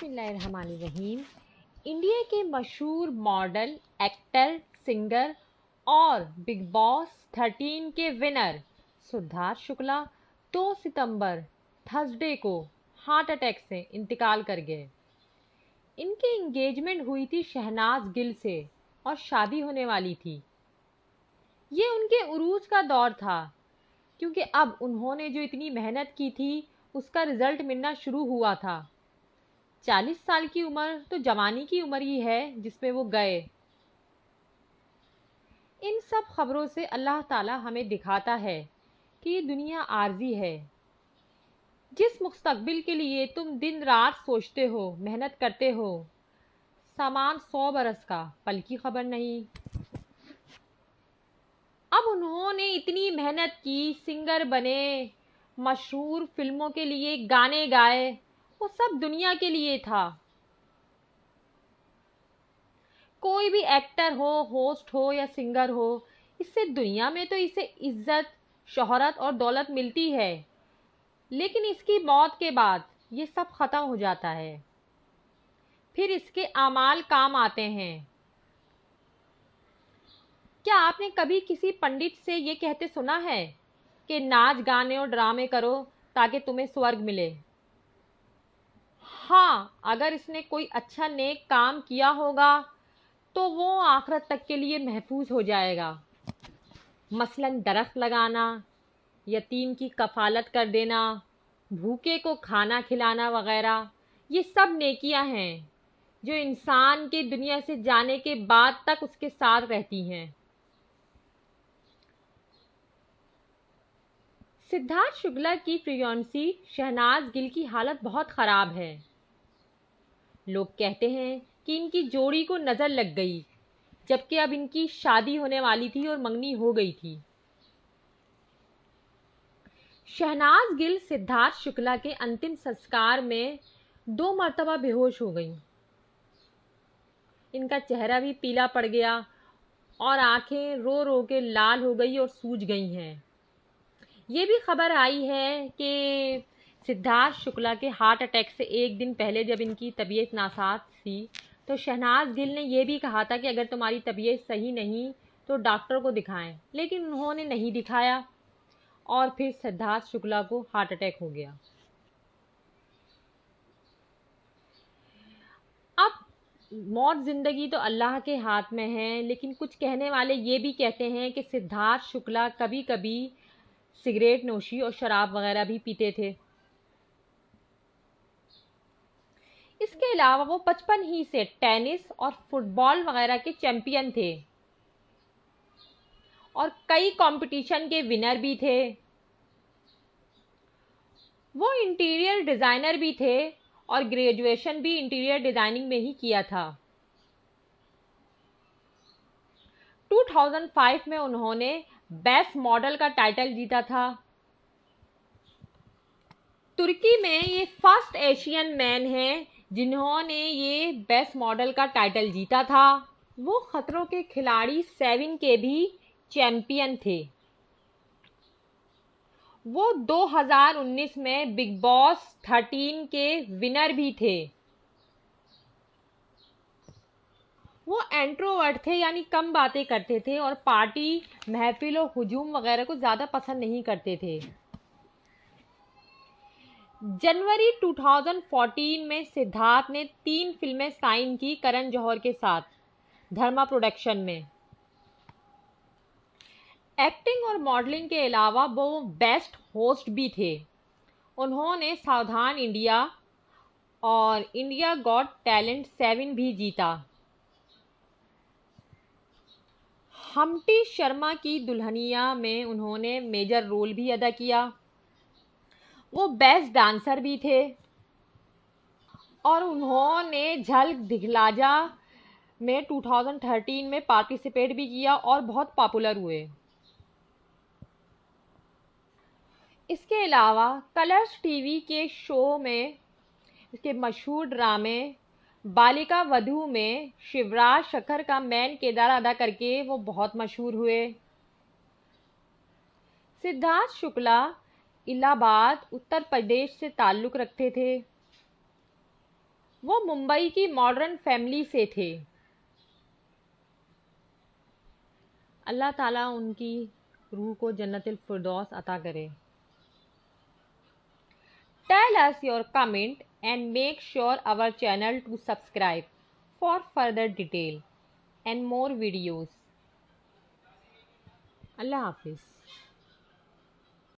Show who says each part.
Speaker 1: बिस्मिल्लाहिर्रहमानिर्रहीम। इंडिया के मशहूर मॉडल, एक्टर, सिंगर और बिग बॉस 13 के विनर सिद्धार्थ शुक्ला 2 सितंबर थर्सडे को हार्ट अटैक से इंतकाल कर गए। इनकी एंगेजमेंट हुई थी शहनाज गिल से और शादी होने वाली थी। ये उनके उरूज का दौर था, क्योंकि अब उन्होंने जो इतनी मेहनत की थी उसका रिजल्ट मिलना शुरू हुआ था। 40 साल की उम्र तो जवानी की उम्र ही है जिसमें वो गए। इन सब खबरों से अल्लाह ताला हमें दिखाता है कि ये दुनिया आर्जी है। जिस मुस्तकबिल के लिए तुम दिन रात सोचते हो, मेहनत करते हो, सामान 100 बरस का, पल की खबर नहीं। अब उन्होंने इतनी मेहनत की, सिंगर बने, मशहूर फिल्मों के लिए गाने गाए, वो सब दुनिया के लिए था। कोई भी एक्टर हो, होस्ट हो या सिंगर हो, इससे दुनिया में तो इसे इज्जत, शोहरत और दौलत मिलती है, लेकिन इसकी मौत के बाद ये सब खत्म हो जाता है। फिर इसके आमाल काम आते हैं। क्या आपने कभी किसी पंडित से ये कहते सुना है कि नाच गाने और ड्रामे करो ताकि तुम्हें स्वर्ग मिले? हाँ, अगर इसने कोई अच्छा नेक काम किया होगा तो वो आखिरत तक के लिए महफूज हो जाएगा। मसलन दरख्त लगाना, यतीम की कफालत कर देना, भूखे को खाना खिलाना वगैरह, ये सब नेकियां हैं जो इंसान के दुनिया से जाने के बाद तक उसके साथ रहती हैं। सिद्धार्थ शुक्ला की फियांसी शहनाज गिल की हालत बहुत ख़राब है। लोग कहते हैं कि इनकी जोड़ी को नज़र लग गई, जबकि अब इनकी शादी होने वाली थी और मंगनी हो गई थी। शहनाज गिल सिद्धार्थ शुक्ला के अंतिम संस्कार में 2 मरतबा बेहोश हो गईं। इनका चेहरा भी पीला पड़ गया और आंखें रो रो के लाल हो गई और सूज गई हैं। ये भी खबर आई है कि सिद्धार्थ शुक्ला के हार्ट अटैक से एक दिन पहले जब इनकी तबीयत नासाज थी तो शहनाज गिल ने यह भी कहा था कि अगर तुम्हारी तबीयत सही नहीं तो डॉक्टर को दिखाएं, लेकिन उन्होंने नहीं दिखाया और फिर सिद्धार्थ शुक्ला को हार्ट अटैक हो गया। अब मौत जिंदगी तो अल्लाह के हाथ में है, लेकिन कुछ कहने वाले ये भी कहते हैं कि सिद्धार्थ शुक्ला कभी कभी सिगरेट नोशी और शराब वगैरह भी पीते थे। इसके अलावा वो बचपन ही से टेनिस और फुटबॉल वगैरह के चैंपियन थे और कई कंपटीशन के विनर भी थे। वो इंटीरियर डिज़ाइनर भी थे और ग्रेजुएशन भी इंटीरियर डिज़ाइनिंग में ही किया था। 2005 में उन्होंने बेस्ट मॉडल का टाइटल जीता था। तुर्की में ये फर्स्ट एशियन मैन हैं जिन्होंने ये बेस्ट मॉडल का टाइटल जीता था। वो खतरों के खिलाड़ी 7 के भी चैंपियन थे। वो 2019 में बिग बॉस 13 के विनर भी थे। वो एंट्रोवर्ट थे, यानी कम बातें करते थे और पार्टी, महफिल और हुजूम वगैरह को ज़्यादा पसंद नहीं करते थे। जनवरी 2014 में सिद्धार्थ ने 3 फिल्में साइन की करण जौहर के साथ धर्मा प्रोडक्शन में। एक्टिंग और मॉडलिंग के अलावा वो बेस्ट होस्ट भी थे। उन्होंने सावधान इंडिया और इंडिया गॉट टैलेंट 7 भी जीता। हम्टी शर्मा की दुल्हनिया में उन्होंने मेजर रोल भी अदा किया। वो बेस्ट डांसर भी थे और उन्होंने झलक दिखलाजा में 2013 में पार्टिसिपेट भी किया और बहुत पॉपुलर हुए। इसके अलावा कलर्स टीवी के शो में इसके मशहूर ड्रामे बालिका वधू में शिवराज शक्कर का मेन किरदार अदा करके वो बहुत मशहूर हुए। सिद्धार्थ शुक्ला इलाहाबाद उत्तर प्रदेश से ताल्लुक़ रखते थे। वो मुंबई की मॉडर्न फैमिली से थे। अल्लाह ताला उनकी रूह को जन्नतुल फिरदौस अता करे। Tell us your comment and make sure our channel to subscribe for further detail and more videos. Allah Hafiz.